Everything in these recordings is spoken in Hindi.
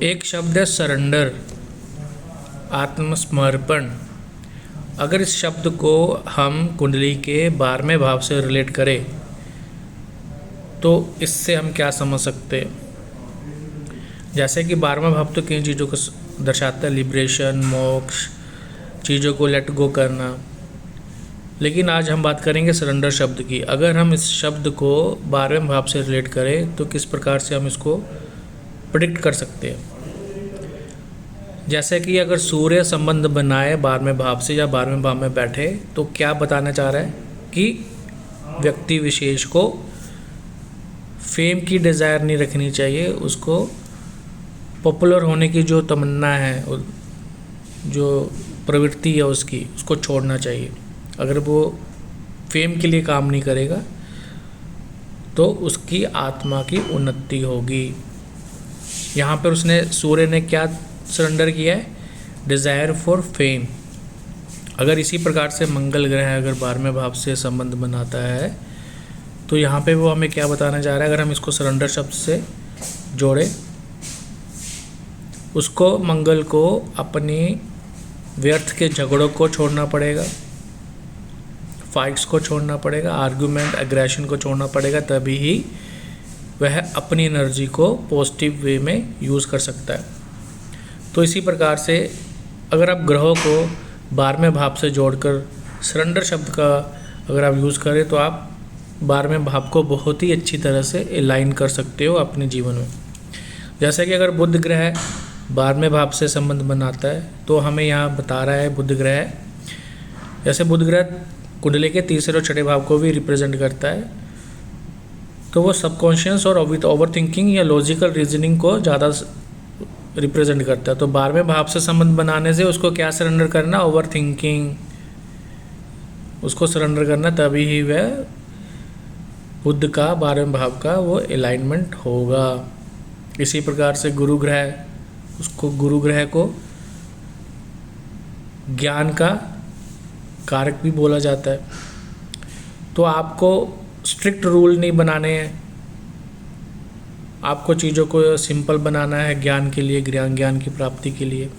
एक शब्द है सरेंडर, आत्मसमर्पण। अगर इस शब्द को हम कुंडली के 12वें भाव से रिलेट करें तो इससे हम क्या समझ सकते हैं। जैसे कि 12वां भाव तो कई चीज़ों को दर्शाता है, लिबरेशन, मोक्ष, चीज़ों को लेट गो करना। लेकिन आज हम बात करेंगे सरेंडर शब्द की। अगर हम इस शब्द को 12वें भाव से रिलेट करें तो किस प्रकार से हम इसको प्रेडिक्ट कर सकते हैं। जैसे कि अगर सूर्य संबंध बनाए 12वें भाव से या 12वें भाव में बैठे तो क्या बताना चाह रहा है कि व्यक्ति विशेष को फेम की डिज़ायर नहीं रखनी चाहिए, उसको पॉपुलर होने की जो तमन्ना है, जो प्रवृत्ति है उसको छोड़ना चाहिए। अगर वो फेम के लिए काम नहीं करेगा तो उसकी आत्मा की उन्नति होगी। यहाँ पर उसने सूर्य ने क्या सरेंडर किया है, डिज़ायर फॉर फेम। अगर इसी प्रकार से मंगल ग्रह अगर 12वें भाव से संबंध बनाता है तो यहाँ पे वो हमें क्या बताना चाह रहा है। अगर हम इसको सरेंडर शब्द से जोड़े, उसको मंगल को अपनी व्यर्थ के झगड़ों को छोड़ना पड़ेगा, फाइट्स को छोड़ना पड़ेगा, आर्गुमेंट, एग्रेशन को छोड़ना पड़ेगा, तभी ही वह अपनी एनर्जी को पॉजिटिव वे में यूज़ कर सकता है। तो इसी प्रकार से अगर आप ग्रहों को 12वें भाव से जोड़कर सरेंडर शब्द का अगर आप यूज़ करें तो आप 12वें भाव को बहुत ही अच्छी तरह से अलाइन कर सकते हो अपने जीवन में। जैसे कि अगर बुध ग्रह 12वें भाव से संबंध बनाता है तो हमें यहाँ बता रहा है बुध ग्रह, जैसे बुध ग्रह कुंडली के तीसरे और छठे भाव को भी रिप्रेजेंट करता है, तो वो सबकॉन्शियस और विद ओवर थिंकिंग या लॉजिकल रीजनिंग को ज़्यादा रिप्रेजेंट करता है। तो 12वें भाव से संबंध बनाने से उसको क्या सरेंडर करना, ओवर थिंकिंग, उसको सरेंडर करना, तभी ही वह बुध का 12वें भाव का वो अलाइनमेंट होगा। इसी प्रकार से गुरु ग्रह, उसको गुरु ग्रह को ज्ञान का कारक भी बोला जाता है। तो आपको स्ट्रिक्ट रूल नहीं बनाने हैं, आपको चीज़ों को सिंपल बनाना है ज्ञान के लिए, ज्ञान की प्राप्ति के लिए।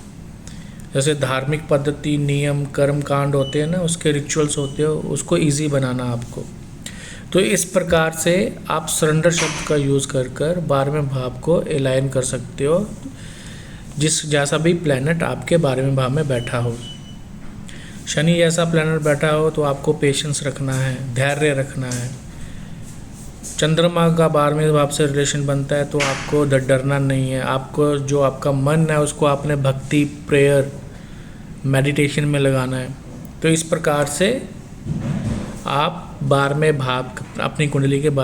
जैसे धार्मिक पद्धति, नियम, कर्म कांड होते हैं ना, उसके रिचुअल्स होते हैं, उसको इजी बनाना आपको। तो इस प्रकार से आप सरेंडर शब्द का यूज़ कर 12वें भाव को अलाइन कर सकते हो, जिस जैसा भी प्लैनेट आपके 12वें भाव में बैठा हो। शनि जैसा प्लैनेट बैठा हो तो आपको पेशेंस रखना है, धैर्य रखना है। चंद्रमा का 12वें भाव से रिलेशन बनता है तो आपको डरना नहीं है। आपको जो आपका मन है उसको आपने भक्ति, प्रेयर, मेडिटेशन में लगाना है। तो इस प्रकार से आप 12वें भाव अपनी कुंडली के बाद